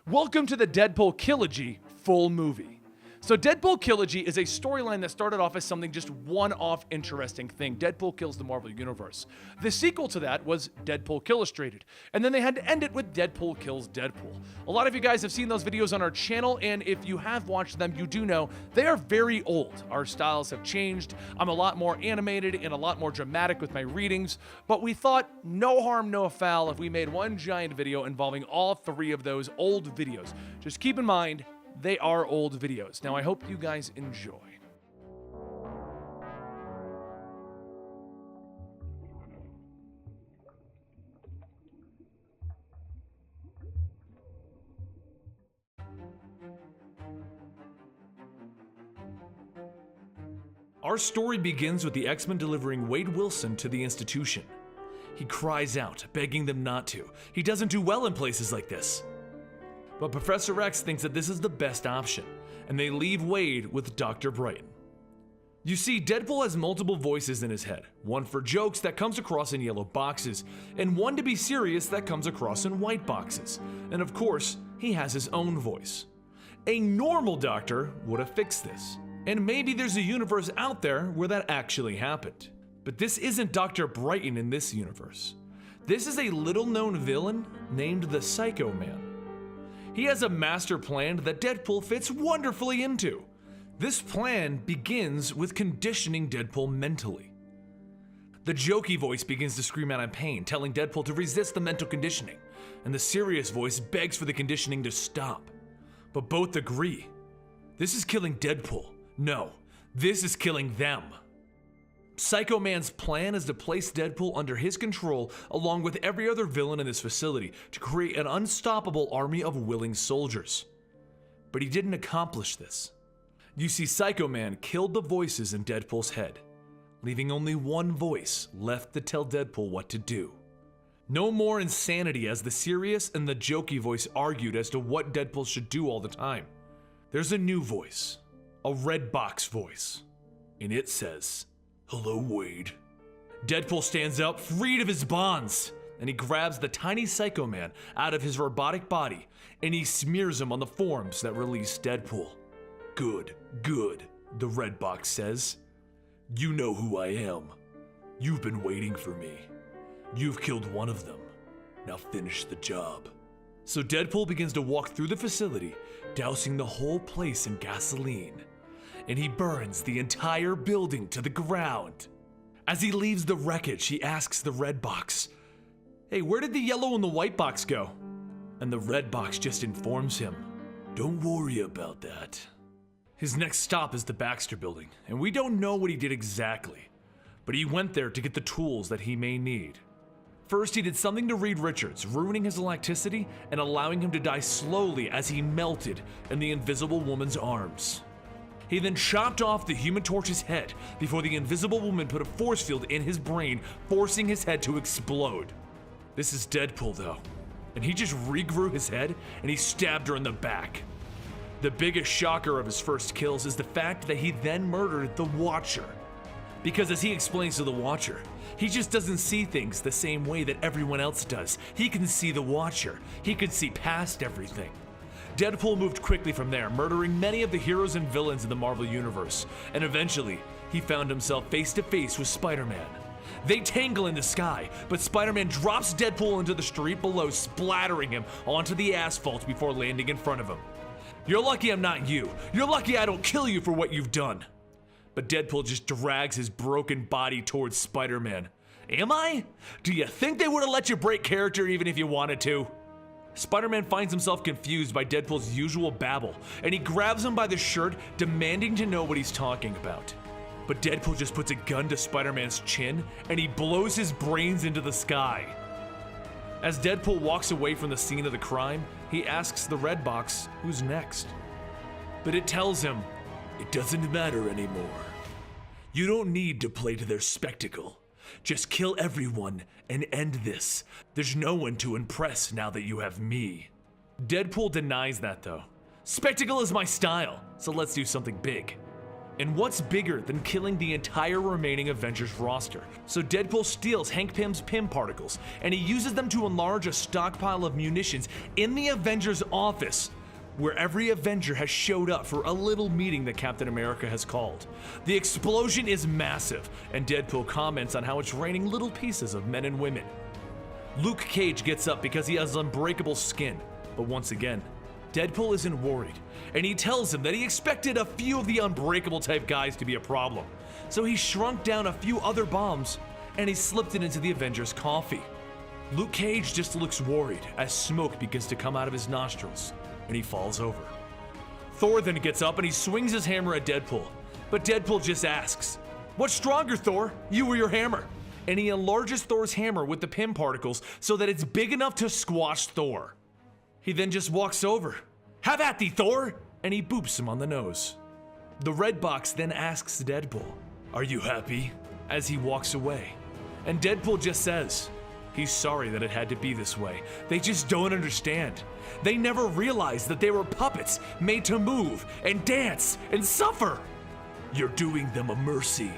Welcome to the Deadpool Killogy full movie. So Deadpool Killogy is a storyline that started off as something just one-off interesting thing. Deadpool kills the Marvel Universe. The sequel to that was Deadpool Illustrated, and then they had to end it with Deadpool kills Deadpool. A lot of you guys have seen those videos on our channel, and if you have watched them, you do know they are very old. Our styles have changed. I'm a lot more animated and a lot more dramatic with my readings, but we thought no harm, no foul if we made one giant video involving all three of those old videos. Just keep in mind, they are old videos. Now, I hope you guys enjoy. Our story begins with the X-Men delivering Wade Wilson to the institution. He cries out, begging them not to. He doesn't do well in places like this. But Professor X thinks that this is the best option, and they leave Wade with Dr. Brighton. You see, Deadpool has multiple voices in his head, one for jokes that comes across in yellow boxes, and one to be serious that comes across in white boxes. And of course, he has his own voice. A normal doctor would have fixed this, and maybe there's a universe out there where that actually happened. But this isn't Dr. Brighton in this universe. This is a little-known villain named the Psycho Man. He has a master plan that Deadpool fits wonderfully into. This plan begins with conditioning Deadpool mentally. The jokey voice begins to scream out in pain, telling Deadpool to resist the mental conditioning, and the serious voice begs for the conditioning to stop. But both agree. This is killing Deadpool. No, this is killing them. Psycho Man's plan is to place Deadpool under his control along with every other villain in this facility to create an unstoppable army of willing soldiers. But he didn't accomplish this. You see, Psycho Man killed the voices in Deadpool's head, leaving only one voice left to tell Deadpool what to do. No more insanity as the serious and the jokey voice argued as to what Deadpool should do all the time. There's a new voice, a red box voice, and it says, "Hello, Wade." Deadpool stands up, freed of his bonds, and he grabs the tiny Psycho Man out of his robotic body, and he smears him on the forms that release Deadpool. "Good, good," the red box says. "You know who I am. You've been waiting for me. You've killed one of them. Now finish the job." So Deadpool begins to walk through the facility, dousing the whole place in gasoline. And he burns the entire building to the ground. As he leaves the wreckage, he asks the red box, "Hey, where did the yellow and the white box go?" And the red box just informs him, "Don't worry about that." His next stop is the Baxter building, and we don't know what he did exactly, but he went there to get the tools that he may need. First, he did something to Reed Richards, ruining his electricity and allowing him to die slowly as he melted in the Invisible Woman's arms. He then chopped off the Human Torch's head before the Invisible Woman put a force field in his brain, forcing his head to explode. This is Deadpool though, and he just regrew his head and he stabbed her in the back. The biggest shocker of his first kills is the fact that he then murdered the Watcher. Because as he explains to the Watcher, he just doesn't see things the same way that everyone else does. He can see the Watcher. He can see past everything. Deadpool moved quickly from there, murdering many of the heroes and villains in the Marvel Universe, and eventually, he found himself face to face with Spider-Man. They tangle in the sky, but Spider-Man drops Deadpool into the street below, splattering him onto the asphalt before landing in front of him. "You're lucky I'm not you. You're lucky I don't kill you for what you've done." But Deadpool just drags his broken body towards Spider-Man. "Am I? Do you think they would have let you break character even if you wanted to?" Spider-Man finds himself confused by Deadpool's usual babble, and he grabs him by the shirt, demanding to know what he's talking about. But Deadpool just puts a gun to Spider-Man's chin, and he blows his brains into the sky. As Deadpool walks away from the scene of the crime, he asks the red box who's next. But it tells him, "It doesn't matter anymore. You don't need to play to their spectacle. Just kill everyone and end this. There's no one to impress now that you have me." Deadpool denies that though. "Spectacle is my style, so let's do something big." And what's bigger than killing the entire remaining Avengers roster? So Deadpool steals Hank Pym's Pym particles, and he uses them to enlarge a stockpile of munitions in the Avengers office, where every Avenger has showed up for a little meeting that Captain America has called. The explosion is massive, and Deadpool comments on how it's raining little pieces of men and women. Luke Cage gets up because he has unbreakable skin, but once again, Deadpool isn't worried, and he tells him that he expected a few of the unbreakable type guys to be a problem, so he shrunk down a few other bombs and he slipped it into the Avengers' coffee. Luke Cage just looks worried as smoke begins to come out of his nostrils, and he falls over. Thor then gets up and he swings his hammer at Deadpool, but Deadpool just asks, "What's stronger, Thor, you or your hammer?" And he enlarges Thor's hammer with the Pym particles so that it's big enough to squash Thor. He then just walks over. "Have at thee, Thor!" And he boops him on the nose. The Red Box then asks Deadpool, "Are you happy?" as he walks away. And Deadpool just says, he's sorry that it had to be this way. They just don't understand. They never realized that they were puppets made to move and dance and suffer. "You're doing them a mercy,"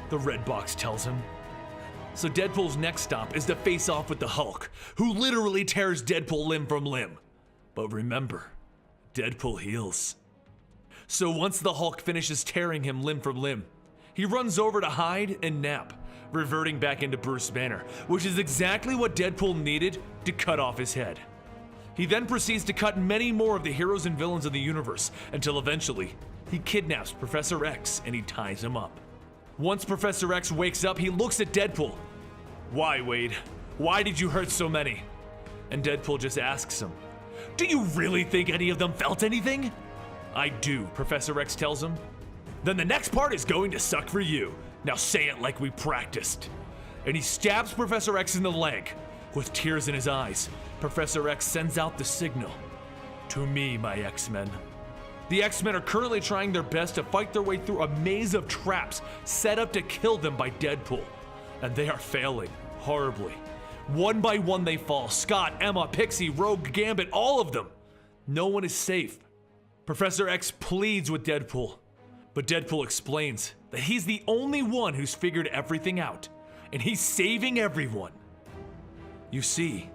the Red Box tells him. So Deadpool's next stop is to face off with the Hulk, who literally tears Deadpool limb from limb. But remember, Deadpool heals. So once the Hulk finishes tearing him limb from limb, he runs over to hide and nap, reverting back into Bruce Banner, which is exactly what Deadpool needed to cut off his head. He then proceeds to cut many more of the heroes and villains of the universe until eventually he kidnaps Professor X and he ties him up. Once Professor X wakes up, he looks at Deadpool. "Why, Wade? Why did you hurt so many?" And Deadpool just asks him, "Do you really think any of them felt anything?" "I do," Professor X tells him. "Then the next part is going to suck for you. Now say it like we practiced." And he stabs Professor X in the leg. With tears in his eyes, Professor X sends out the signal. "To me, my X-Men." The X-Men are currently trying their best to fight their way through a maze of traps set up to kill them by Deadpool. And they are failing horribly. One by one they fall. Scott, Emma, Pixie, Rogue, Gambit, all of them. No one is safe. Professor X pleads with Deadpool, but Deadpool explains that he's the only one who's figured everything out, and he's saving everyone. You see,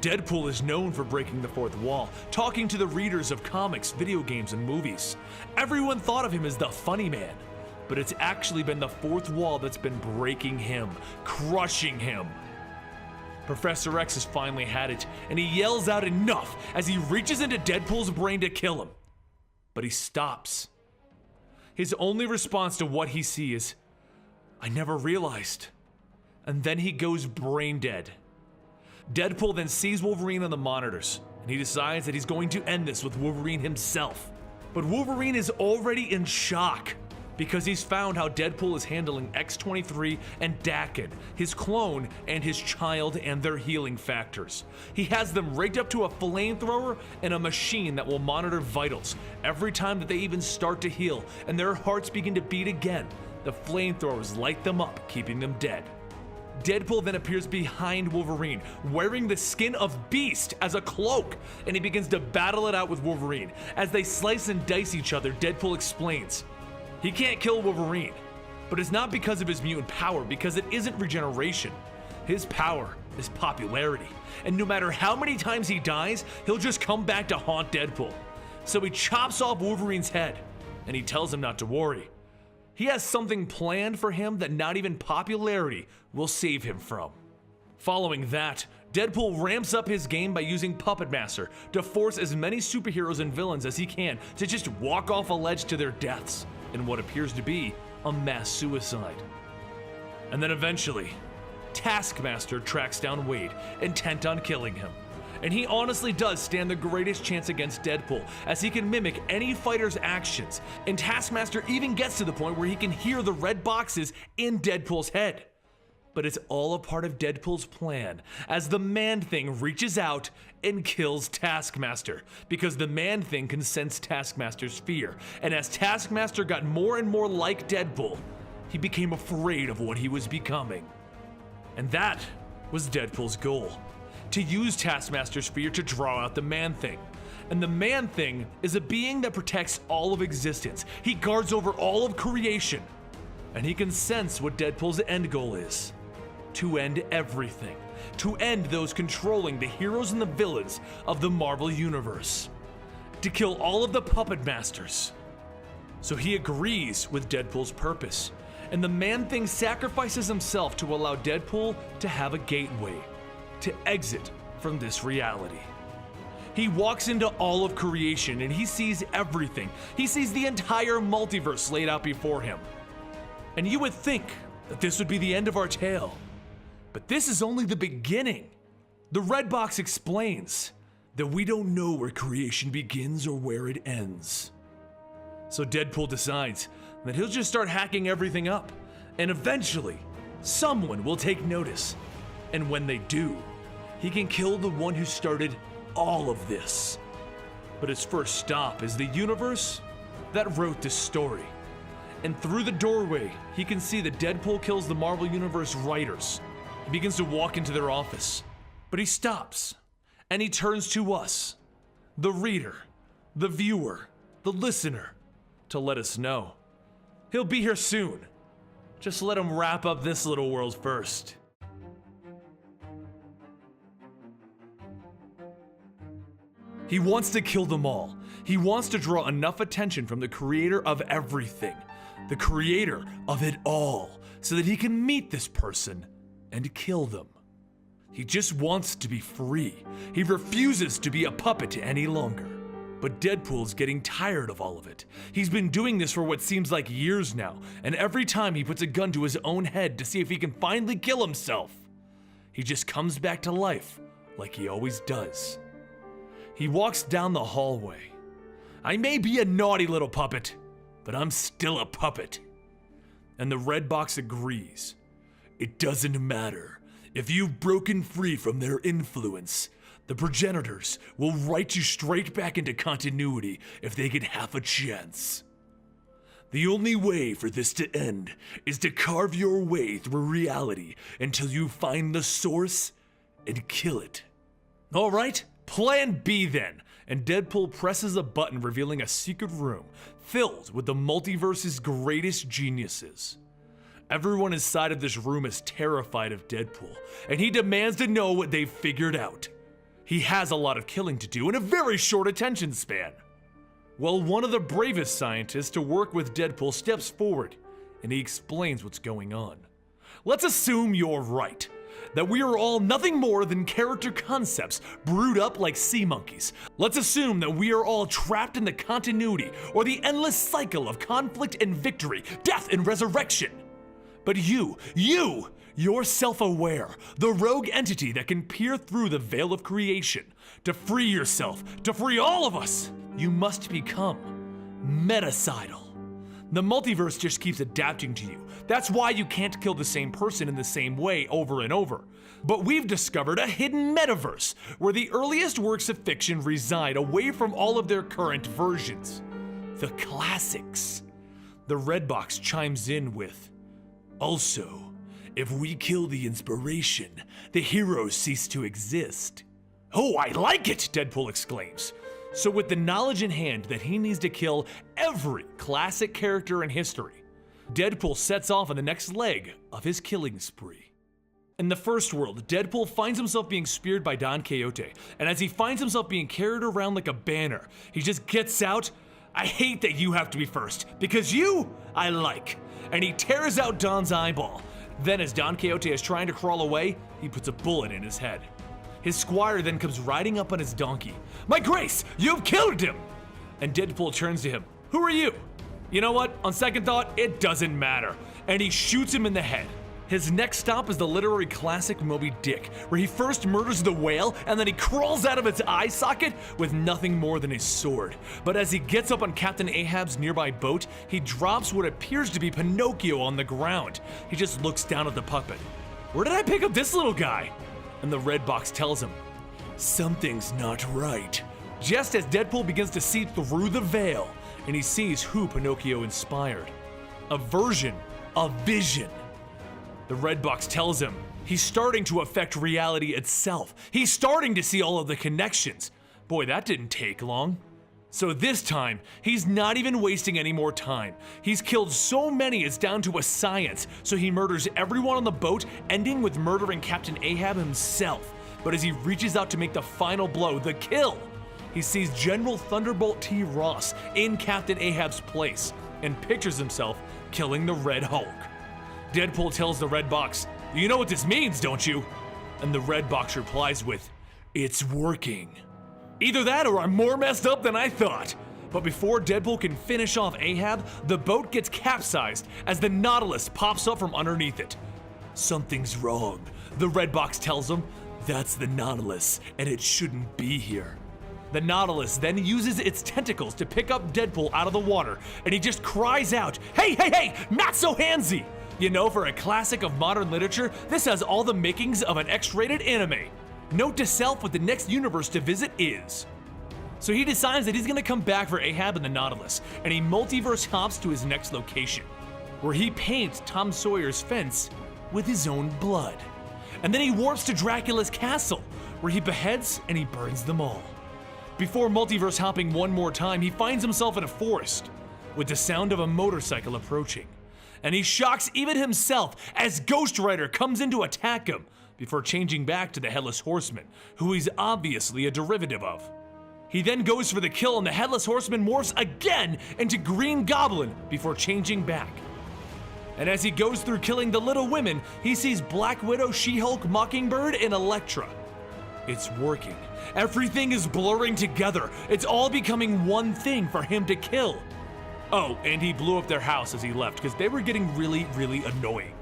Deadpool is known for breaking the fourth wall, talking to the readers of comics, video games, and movies. Everyone thought of him as the funny man, but it's actually been the fourth wall that's been breaking him, crushing him. Professor X has finally had it, and he yells out enough as he reaches into Deadpool's brain to kill him. But he stops. His only response to what he sees is, "I never realized." And then he goes brain dead. Deadpool then sees Wolverine on the monitors, and he decides that he's going to end this with Wolverine himself. But Wolverine is already in shock, because he's found how Deadpool is handling X-23 and Daken, his clone and his child, and their healing factors. He has them rigged up to a flamethrower and a machine that will monitor vitals every time that they even start to heal and their hearts begin to beat again. The flamethrowers light them up, keeping them dead. Deadpool then appears behind Wolverine, wearing the skin of Beast as a cloak, and he begins to battle it out with Wolverine. As they slice and dice each other, Deadpool explains, he can't kill Wolverine, but it's not because of his mutant power, because it isn't regeneration. His power is popularity, and no matter how many times he dies, he'll just come back to haunt Deadpool. So he chops off Wolverine's head, and he tells him not to worry. He has something planned for him that not even popularity will save him from. Following that, Deadpool ramps up his game by using Puppet Master to force as many superheroes and villains as he can to just walk off a ledge to their deaths in what appears to be a mass suicide. And then eventually, Taskmaster tracks down Wade, intent on killing him. And he honestly does stand the greatest chance against Deadpool, as he can mimic any fighter's actions, and Taskmaster even gets to the point where he can hear the red boxes in Deadpool's head. But it's all a part of Deadpool's plan, as the Man-Thing reaches out and kills Taskmaster, because the Man-Thing can sense Taskmaster's fear, and as Taskmaster got more and more like Deadpool, he became afraid of what he was becoming. And that was Deadpool's goal, to use Taskmaster's fear to draw out the Man-Thing. And the Man-Thing is a being that protects all of existence. He guards over all of creation. And he can sense what Deadpool's end goal is. To end everything. To end those controlling the heroes and the villains of the Marvel Universe. To kill all of the puppet masters. So he agrees with Deadpool's purpose. And the Man-Thing sacrifices himself to allow Deadpool to have a gateway. To exit from this reality. He walks into all of creation and he sees everything. He sees the entire multiverse laid out before him. And you would think that this would be the end of our tale. But this is only the beginning. The Red Box explains that we don't know where creation begins or where it ends. So Deadpool decides that he'll just start hacking everything up. And eventually, someone will take notice. And when they do, he can kill the one who started all of this. But his first stop is the universe that wrote this story. And through the doorway, he can see that Deadpool kills the Marvel Universe writers. He begins to walk into their office, but he stops and he turns to us, the reader, the viewer, the listener, to let us know. He'll be here soon. Just let him wrap up this little world first. He wants to kill them all. He wants to draw enough attention from the creator of everything, the creator of it all, so that he can meet this person and kill them. He just wants to be free. He refuses to be a puppet any longer. But Deadpool's getting tired of all of it. He's been doing this for what seems like years now, and every time he puts a gun to his own head to see if he can finally kill himself, he just comes back to life like he always does. He walks down the hallway. I may be a naughty little puppet, but I'm still a puppet. And the Red Box agrees. It doesn't matter. If you've broken free from their influence, the progenitors will write you straight back into continuity if they get half a chance. The only way for this to end is to carve your way through reality until you find the source and kill it. All right? Plan B then, and Deadpool presses a button revealing a secret room filled with the multiverse's greatest geniuses. Everyone inside of this room is terrified of Deadpool, and he demands to know what they've figured out. He has a lot of killing to do in a very short attention span. Well, one of the bravest scientists to work with Deadpool steps forward, and he explains what's going on. Let's assume you're right. That we are all nothing more than character concepts brewed up like sea monkeys. Let's assume that we are all trapped in the continuity or the endless cycle of conflict and victory, death and resurrection. But you're self-aware, the rogue entity that can peer through the veil of creation. To free yourself, to free all of us, you must become metacidal. The multiverse just keeps adapting to you. That's why you can't kill the same person in the same way over and over. But we've discovered a hidden metaverse where the earliest works of fiction reside away from all of their current versions. The classics. The Red Box chimes in with, also, if we kill the inspiration, the heroes cease to exist. Oh, I like it, Deadpool exclaims. So with the knowledge in hand that he needs to kill every classic character in history, Deadpool sets off on the next leg of his killing spree. In the first world, Deadpool finds himself being speared by Don Quixote, and as he finds himself being carried around like a banner, he just gets out, I hate that you have to be first, because you, I like. And he tears out Don's eyeball. Then as Don Quixote is trying to crawl away, he puts a bullet in his head. His squire then comes riding up on his donkey. My grace, you've killed him! And Deadpool turns to him. Who are you? You know what? On second thought, it doesn't matter. And he shoots him in the head. His next stop is the literary classic Moby Dick, where he first murders the whale and then he crawls out of its eye socket with nothing more than his sword. But as he gets up on Captain Ahab's nearby boat, he drops what appears to be Pinocchio on the ground. He just looks down at the puppet. Where did I pick up this little guy? And the Red Box tells him, something's not right. Just as Deadpool begins to see through the veil, and he sees who Pinocchio inspired. A version, a vision. The Red Box tells him he's starting to affect reality itself. He's starting to see all of the connections. Boy, that didn't take long. So this time, he's not even wasting any more time. He's killed so many it's down to a science, so he murders everyone on the boat, ending with murdering Captain Ahab himself. But as he reaches out to make the final blow, the kill, he sees General Thunderbolt T. Ross in Captain Ahab's place and pictures himself killing the Red Hulk. Deadpool tells the Red Box, "You know what this means, don't you?" And the Red Box replies with, "It's working." Either that or I'm more messed up than I thought. But before Deadpool can finish off Ahab, the boat gets capsized as the Nautilus pops up from underneath it. "Something's wrong," the Red Box tells him. "That's the Nautilus, and it shouldn't be here." The Nautilus then uses its tentacles to pick up Deadpool out of the water, and he just cries out, "Hey, hey, hey, not so handsy!" You know, for a classic of modern literature, this has all the makings of an X-rated anime. Note to self what the next universe to visit is. So he decides that he's gonna come back for Ahab and the Nautilus, and he multiverse hops to his next location, where he paints Tom Sawyer's fence with his own blood. And then he warps to Dracula's castle, where he beheads and he burns them all. Before multiverse hopping one more time, he finds himself in a forest, with the sound of a motorcycle approaching. And he shocks even himself as Ghost Rider comes in to attack him, before changing back to the Headless Horseman, who he's obviously a derivative of. He then goes for the kill and the Headless Horseman morphs again into Green Goblin before changing back. And as he goes through killing the Little Women, he sees Black Widow, She-Hulk, Mockingbird, and Elektra. It's working. Everything is blurring together. It's all becoming one thing for him to kill. Oh, and he blew up their house as he left because they were getting really, really annoying.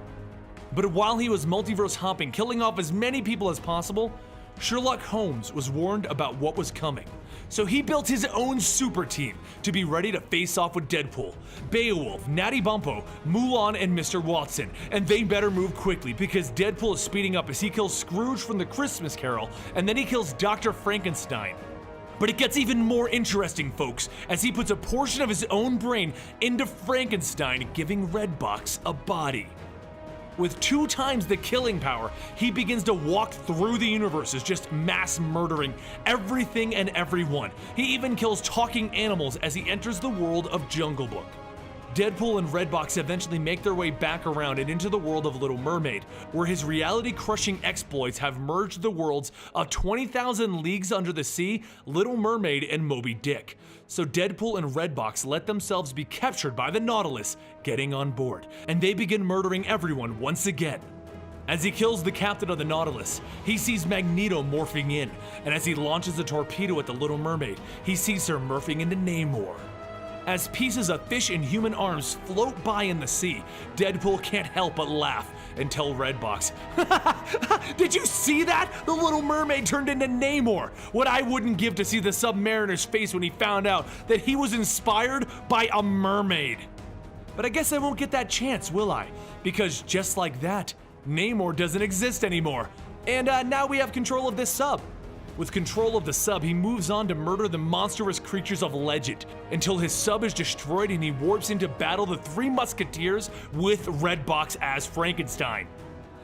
But while he was multiverse hopping, killing off as many people as possible, Sherlock Holmes was warned about what was coming. So he built his own super team to be ready to face off with Deadpool, Beowulf, Natty Bumppo, Mulan, and Mr. Watson. And they better move quickly because Deadpool is speeding up as he kills Scrooge from the Christmas Carol, and then he kills Dr. Frankenstein. But it gets even more interesting, folks, as he puts a portion of his own brain into Frankenstein, giving Redbox a body. With 2 times the killing power, he begins to walk through the universes, just mass murdering everything and everyone. He even kills talking animals as he enters the world of Jungle Book. Deadpool and Redbox eventually make their way back around and into the world of Little Mermaid, where his reality-crushing exploits have merged the worlds of 20,000 Leagues Under the Sea, Little Mermaid, and Moby Dick. So Deadpool and Redbox let themselves be captured by the Nautilus, getting on board, and they begin murdering everyone once again. As he kills the captain of the Nautilus, he sees Magneto morphing in, and as he launches a torpedo at the Little Mermaid, he sees her morphing into Namor. As pieces of fish and human arms float by in the sea, Deadpool can't help but laugh and tell Redbox, "Did you see that? The Little Mermaid turned into Namor. What I wouldn't give to see the Submariner's face when he found out that he was inspired by a mermaid." But I guess I won't get that chance, will I? Because just like that, Namor doesn't exist anymore. And now we have control of this sub. With control of the sub, he moves on to murder the monstrous creatures of legend until his sub is destroyed and he warps into battle the 3 Musketeers with Redbox as Frankenstein.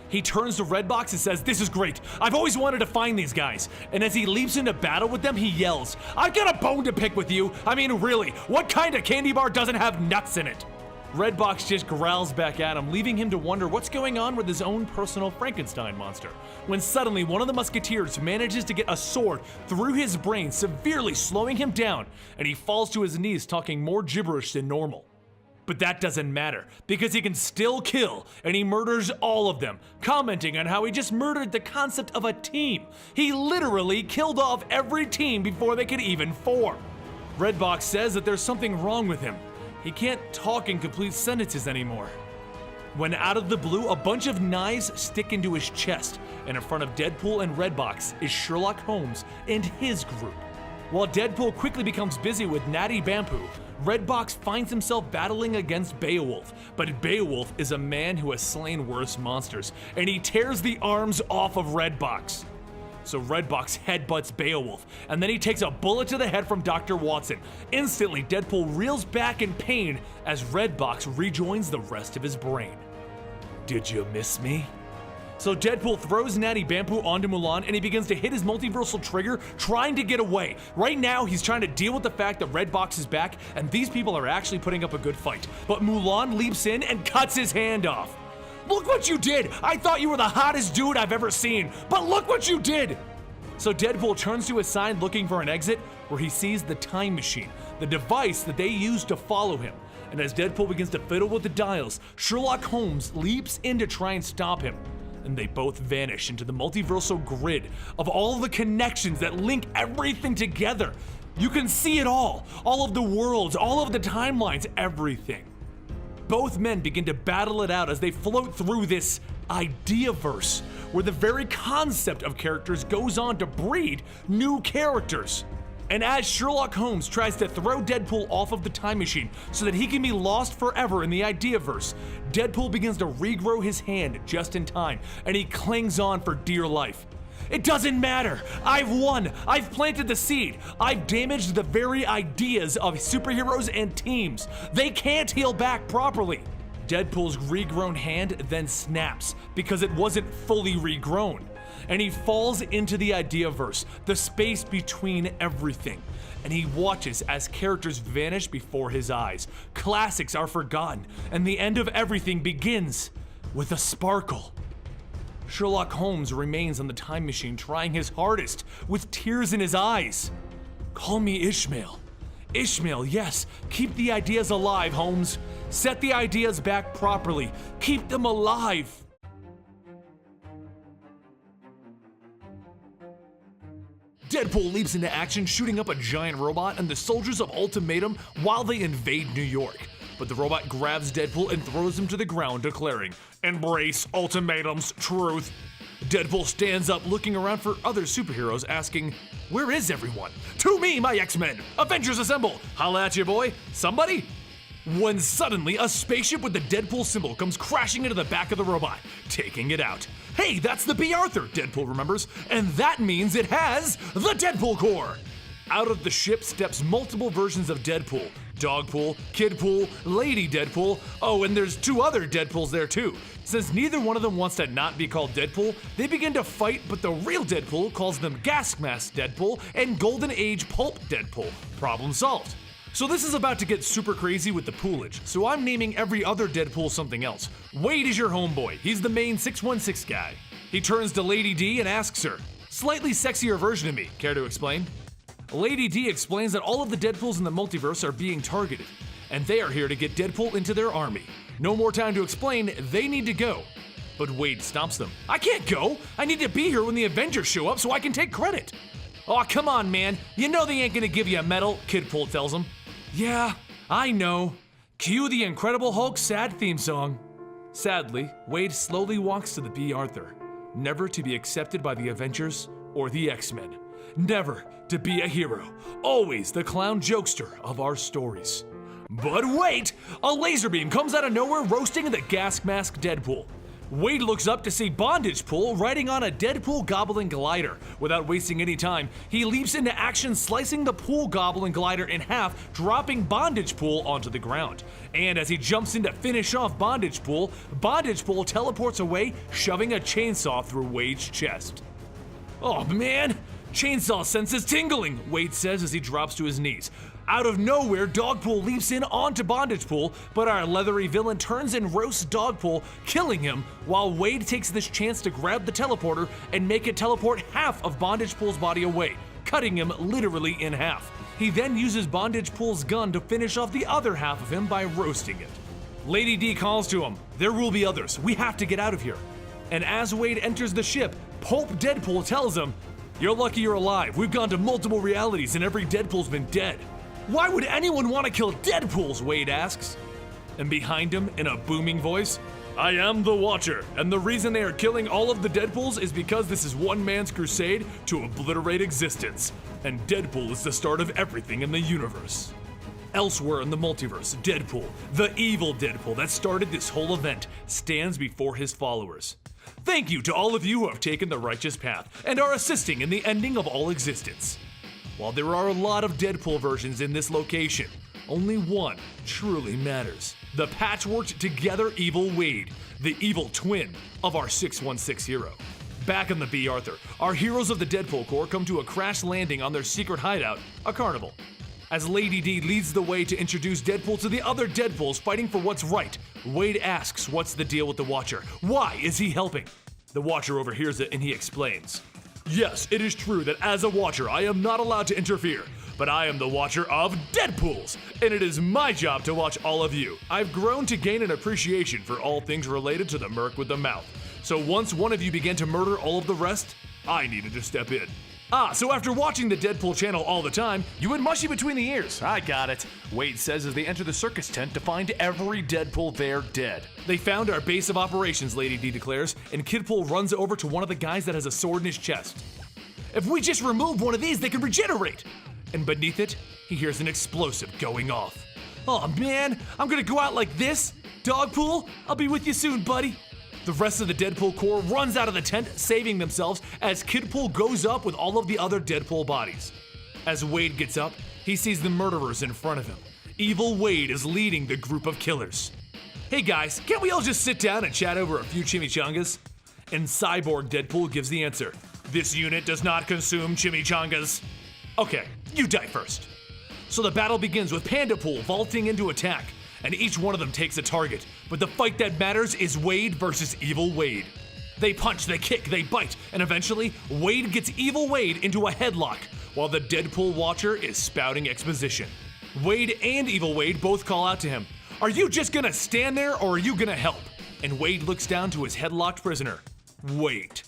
He turns to Redbox and says, "This is great. I've always wanted to find these guys." And as he leaps into battle with them, he yells, "I've got a bone to pick with you. I mean, really, what kind of candy bar doesn't have nuts in it?" Redbox just growls back at him, leaving him to wonder what's going on with his own personal Frankenstein monster, when suddenly one of the Musketeers manages to get a sword through his brain, severely slowing him down, and he falls to his knees talking more gibberish than normal. But that doesn't matter, because he can still kill, and he murders all of them, commenting on how he just murdered the concept of a team. He literally killed off every team before they could even form. Redbox says that there's something wrong with him. He can't talk in complete sentences anymore. When out of the blue, a bunch of knives stick into his chest, and in front of Deadpool and Redbox is Sherlock Holmes and his group. While Deadpool quickly becomes busy with Natty Bumppo, Redbox finds himself battling against Beowulf, but Beowulf is a man who has slain worse monsters, and he tears the arms off of Redbox. So Redbox headbutts Beowulf, and then he takes a bullet to the head from Dr. Watson. Instantly, Deadpool reels back in pain as Redbox rejoins the rest of his brain. "Did you miss me?" So Deadpool throws Natty Bamboo onto Mulan and he begins to hit his multiversal trigger, trying to get away. Right now, he's trying to deal with the fact that Redbox is back and these people are actually putting up a good fight. But Mulan leaps in and cuts his hand off. Look what you did! I thought you were the hottest dude I've ever seen, but look what you did! So Deadpool turns to his side looking for an exit, where he sees the time machine, the device that they use to follow him. And as Deadpool begins to fiddle with the dials, Sherlock Holmes leaps in to try and stop him. And they both vanish into the multiversal grid of all the connections that link everything together. You can see it all of the worlds, all of the timelines, everything. Both men begin to battle it out as they float through this Ideaverse, where the very concept of characters goes on to breed new characters. And as Sherlock Holmes tries to throw Deadpool off of the time machine so that he can be lost forever in the Ideaverse, Deadpool begins to regrow his hand just in time, and he clings on for dear life. It doesn't matter. I've won. I've planted the seed. I've damaged the very ideas of superheroes and teams. They can't heal back properly. Deadpool's regrown hand then snaps because it wasn't fully regrown. And he falls into the Ideaverse, the space between everything. And he watches as characters vanish before his eyes. Classics are forgotten, and the end of everything begins with a sparkle. Sherlock Holmes remains on the time machine trying his hardest with tears in his eyes. Call me Ishmael. Ishmael, yes, keep the ideas alive, Holmes. Set the ideas back properly. Keep them alive. Deadpool leaps into action, shooting up a giant robot and the soldiers of Ultimatum while they invade New York. But the robot grabs Deadpool and throws him to the ground, declaring, "Embrace Ultimatum's truth." Deadpool stands up, looking around for other superheroes, asking, "Where is everyone? To me, my X-Men! Avengers assemble! Holla at you, boy! Somebody?" When suddenly, a spaceship with the Deadpool symbol comes crashing into the back of the robot, taking it out. Hey, that's the B. Arthur, Deadpool remembers, and that means it has the Deadpool core! Out of the ship steps multiple versions of Deadpool. Dogpool, Kidpool, Lady Deadpool, oh, and there's two other Deadpools there too. Since neither one of them wants to not be called Deadpool, they begin to fight, but the real Deadpool calls them Gas Mask Deadpool and Golden Age Pulp Deadpool. Problem solved. So this is about to get super crazy with the poolage, so I'm naming every other Deadpool something else. Wade is your homeboy, he's the main 616 guy. He turns to Lady D and asks her, "Slightly sexier version of me, care to explain?" Lady D explains that all of the Deadpools in the multiverse are being targeted, and they are here to get Deadpool into their army. No more time to explain, they need to go. But Wade stops them. "I can't go! I need to be here when the Avengers show up so I can take credit!" "Aw, come on, man, you know they ain't gonna give you a medal," Kidpool tells him. "Yeah, I know. Cue the Incredible Hulk sad theme song." Sadly, Wade slowly walks to the B. Arthur, never to be accepted by the Avengers or the X-Men. Never to be a hero, always the clown jokester of our stories. But wait! A laser beam comes out of nowhere, roasting the Gas Mask Deadpool. Wade looks up to see Bondage Pool riding on a Deadpool Goblin glider. Without wasting any time, he leaps into action, slicing the Pool Goblin glider in half, dropping Bondage Pool onto the ground. And as he jumps in to finish off Bondage Pool teleports away, shoving a chainsaw through Wade's chest. "Oh man! Chainsaw sense is tingling," Wade says as he drops to his knees. Out of nowhere, Dogpool leaps in onto Bondage Pool, but our leathery villain turns and roasts Dogpool, killing him, while Wade takes this chance to grab the teleporter and make it teleport half of Bondage Pool's body away, cutting him literally in half. He then uses Bondage Pool's gun to finish off the other half of him by roasting it. Lady D calls to him, "There will be others, we have to get out of here." And as Wade enters the ship, Pulp Deadpool tells him, "You're lucky you're alive, we've gone to multiple realities and every Deadpool's been dead." "Why would anyone want to kill Deadpools?" Wade asks. And behind him, in a booming voice, "I am the Watcher, and the reason they are killing all of the Deadpools is because this is one man's crusade to obliterate existence, and Deadpool is the start of everything in the universe." Elsewhere in the multiverse, Deadpool, the evil Deadpool that started this whole event, stands before his followers. "Thank you to all of you who have taken the righteous path and are assisting in the ending of all existence. While there are a lot of Deadpool versions in this location, only one truly matters. The patchworked together evil Wade, the evil twin of our 616 hero. Back on the B. Arthur, our heroes of the Deadpool Corps come to a crash landing on their secret hideout, a carnival. As Lady D leads the way to introduce Deadpool to the other Deadpools fighting for what's right, Wade asks what's the deal with the Watcher. Why is he helping? The Watcher overhears it and he explains. Yes, it is true that as a Watcher I am not allowed to interfere, but I am the Watcher of Deadpools, and it is my job to watch all of you. I've grown to gain an appreciation for all things related to the merc with the mouth. So once one of you began to murder all of the rest, I needed to step in. So after watching the Deadpool channel all the time, you went mushy between the ears. I got it. Wade says as they enter the circus tent to find every Deadpool there dead. They found our base of operations, Lady D declares, and Kidpool runs over to one of the guys that has a sword in his chest. If we just remove one of these, they can regenerate. And beneath it, he hears an explosive going off. Oh man, I'm gonna go out like this? Dogpool, I'll be with you soon, buddy. The rest of the Deadpool Corps runs out of the tent, saving themselves as Kidpool goes up with all of the other Deadpool bodies. As Wade gets up, he sees the murderers in front of him. Evil Wade is leading the group of killers. Hey guys, can't we all just sit down and chat over a few chimichangas? And Cyborg Deadpool gives the answer. This unit does not consume chimichangas. Okay, you die first. So the battle begins with Pandapool vaulting into attack, and each one of them takes a target. But the fight that matters is Wade versus Evil Wade. They punch, they kick, they bite, and eventually, Wade gets Evil Wade into a headlock, while the Deadpool Watcher is spouting exposition. Wade and Evil Wade both call out to him, "Are you just gonna stand there, or are you gonna help?" And Wade looks down to his headlocked prisoner. Wait.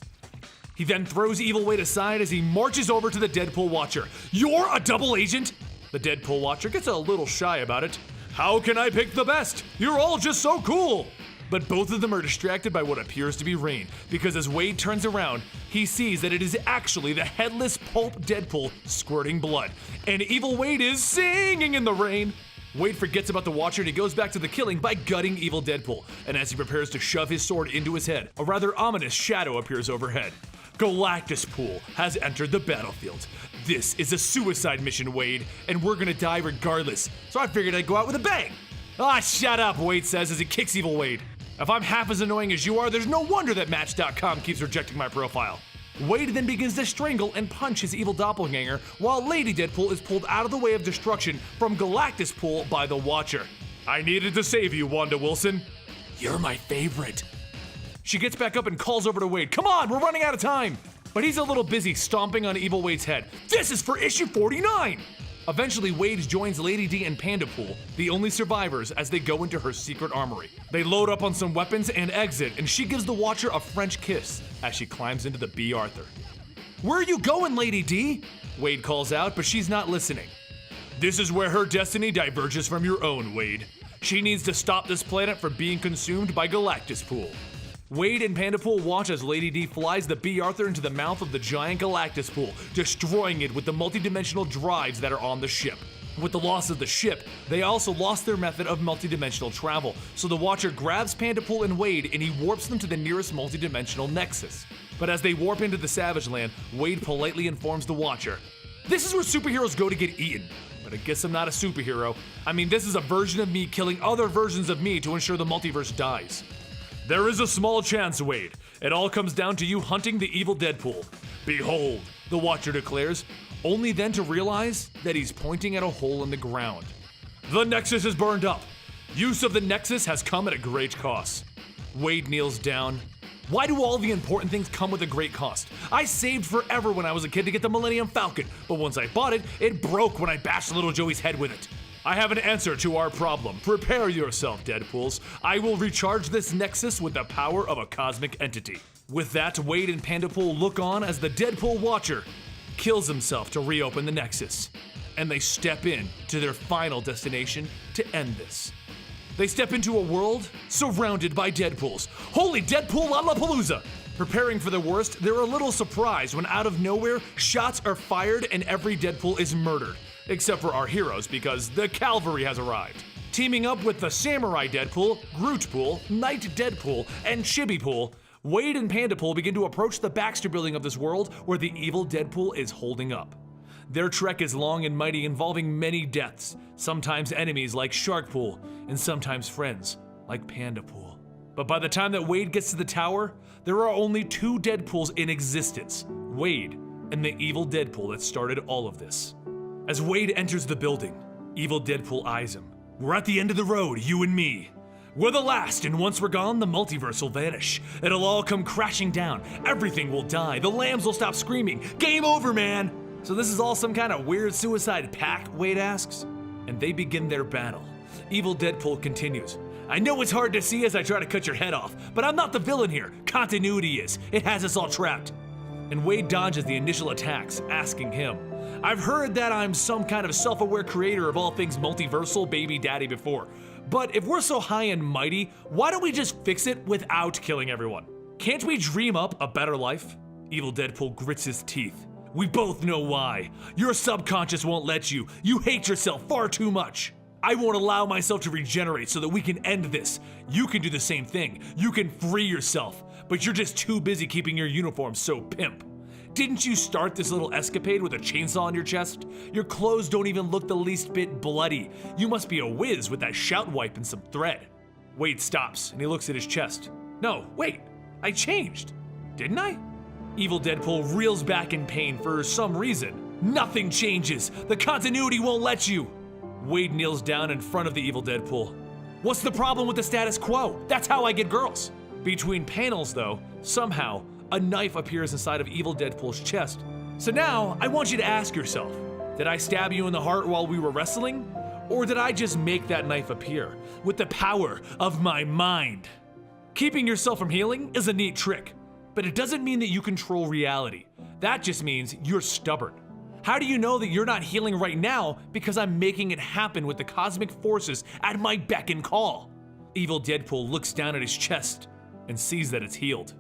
He then throws Evil Wade aside as he marches over to the Deadpool Watcher. "You're a double agent?" The Deadpool Watcher gets a little shy about it. "How can I pick the best? You're all just so cool!" But both of them are distracted by what appears to be rain, because as Wade turns around, he sees that it is actually the headless pulp Deadpool squirting blood, and Evil Wade is singing in the rain. Wade forgets about the Watcher and he goes back to the killing by gutting Evil Deadpool, and as he prepares to shove his sword into his head, a rather ominous shadow appears overhead. Galactuspool has entered the battlefield. This is a suicide mission, Wade, and we're gonna die regardless, so I figured I'd go out with a bang. Ah, shut up, Wade says as he kicks Evil Wade. If I'm half as annoying as you are, there's no wonder that Match.com keeps rejecting my profile. Wade then begins to strangle and punch his evil doppelganger, while Lady Deadpool is pulled out of the way of destruction from Galactuspool by the Watcher. I needed to save you, Wanda Wilson. You're my favorite. She gets back up and calls over to Wade. Come on, we're running out of time. But he's a little busy stomping on Evil Wade's head. This is for issue 49! Eventually, Wade joins Lady D and Pandapool, the only survivors, as they go into her secret armory. They load up on some weapons and exit, and she gives the Watcher a French kiss as she climbs into the B. Arthur. Where are you going, Lady D? Wade calls out, but she's not listening. This is where her destiny diverges from your own, Wade. She needs to stop this planet from being consumed by Galactuspool. Wade and Pandapool watch as Lady D flies the B. Arthur into the mouth of the giant Galactuspool, destroying it with the multidimensional drives that are on the ship. With the loss of the ship, they also lost their method of multidimensional travel, so the Watcher grabs Pandapool and Wade and he warps them to the nearest multidimensional nexus. But as they warp into the Savage Land, Wade politely informs the Watcher, "This is where superheroes go to get eaten." But I guess I'm not a superhero. I mean, this is a version of me killing other versions of me to ensure the multiverse dies. There is a small chance, Wade. It all comes down to you hunting the evil Deadpool. Behold, the Watcher declares, only then to realize that he's pointing at a hole in the ground. The Nexus is burned up. Use of the Nexus has come at a great cost. Wade kneels down. Why do all the important things come with a great cost? I saved forever when I was a kid to get the Millennium Falcon, but once I bought it, it broke when I bashed little Joey's head with it. I have an answer to our problem. Prepare yourself, Deadpools. I will recharge this Nexus with the power of a cosmic entity. With that, Wade and Pandapool look on as the Deadpool Watcher kills himself to reopen the Nexus. And they step in to their final destination to end this. They step into a world surrounded by Deadpools. Holy Deadpool Lollapalooza! Preparing for the worst, they're a little surprised when out of nowhere, shots are fired and every Deadpool is murdered. Except for our heroes, because the cavalry has arrived. Teaming up with the Samurai Deadpool, Grootpool, Knight Deadpool, and Chibipool, Wade and Pandapool begin to approach the Baxter building of this world where the evil Deadpool is holding up. Their trek is long and mighty, involving many deaths, sometimes enemies like Sharkpool, and sometimes friends like Pandapool. But by the time that Wade gets to the tower, there are only 2 Deadpools in existence, Wade and the evil Deadpool that started all of this. As Wade enters the building, evil Deadpool eyes him. We're at the end of the road, you and me. We're the last, and once we're gone, the multiverse will vanish. It'll all come crashing down. Everything will die. The lambs will stop screaming. Game over, man! So this is all some kind of weird suicide pact, Wade asks? And they begin their battle. Evil Deadpool continues. I know it's hard to see as I try to cut your head off, but I'm not the villain here. Continuity is. It has us all trapped. And Wade dodges the initial attacks, asking him, I've heard that I'm some kind of self-aware creator of all things multiversal baby daddy before. But if we're so high and mighty, why don't we just fix it without killing everyone? Can't we dream up a better life? Evil Deadpool grits his teeth. We both know why. Your subconscious won't let you. You hate yourself far too much. I won't allow myself to regenerate so that we can end this. You can do the same thing. You can free yourself, but you're just too busy keeping your uniform so pimp. Didn't you start this little escapade with a chainsaw on your chest? Your clothes don't even look the least bit bloody. You must be a whiz with that shout wipe and some thread. Wade stops and he looks at his chest. No, wait, I changed, didn't I? Evil Deadpool reels back in pain for some reason. Nothing changes. The continuity won't let you. Wade kneels down in front of the evil Deadpool. What's the problem with the status quo? That's how I get girls. Between panels, though, somehow, a knife appears inside of evil Deadpool's chest. So now, I want you to ask yourself, did I stab you in the heart while we were wrestling? Or did I just make that knife appear with the power of my mind? Keeping yourself from healing is a neat trick, but it doesn't mean that you control reality. That just means you're stubborn. How do you know that you're not healing right now? Because I'm making it happen with the cosmic forces at my beck and call. Evil Deadpool looks down at his chest and sees that it's healed.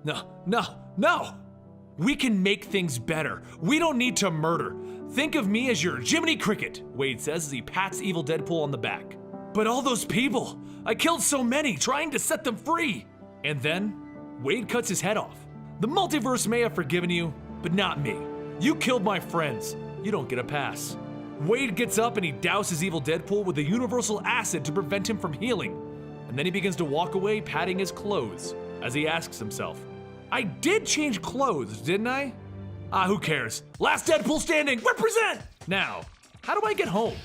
No! We can make things better. We don't need to murder. Think of me as your Jiminy Cricket, Wade says as he pats Evil Deadpool on the back. But all those people, I killed so many trying to set them free. And then, Wade cuts his head off. The multiverse may have forgiven you, but not me. You killed my friends. You don't get a pass. Wade gets up and he douses Evil Deadpool with a universal acid to prevent him from healing. And then he begins to walk away, patting his clothes, as he asks himself, I did change clothes, didn't I? Who cares? Last Deadpool standing, represent! Now, how do I get home?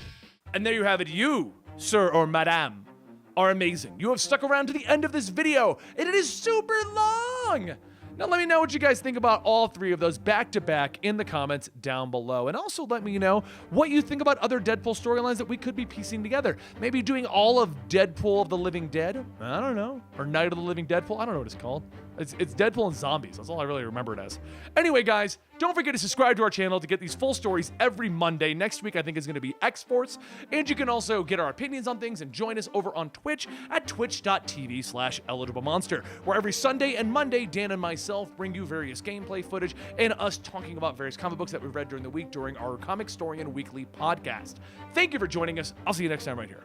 And there you have it. You, sir or madame, are amazing. You have stuck around to the end of this video, and it is super long! Now let me know what you guys think about all 3 of those back to back in the comments down below. And also let me know what you think about other Deadpool storylines that we could be piecing together. Maybe doing all of Deadpool of the Living Dead? I don't know. Or Night of the Living Deadpool? I don't know what it's called. It's Deadpool and Zombies. That's all I really remember it as. Anyway, guys, don't forget to subscribe to our channel to get these full stories every Monday. Next week, I think, is going to be X-Force. And you can also get our opinions on things and join us over on Twitch at twitch.tv/eligiblemonster, where every Sunday and Monday, Dan and myself bring you various gameplay footage and us talking about various comic books that we've read during the week during our Comicstorian weekly podcast. Thank you for joining us. I'll see you next time right here.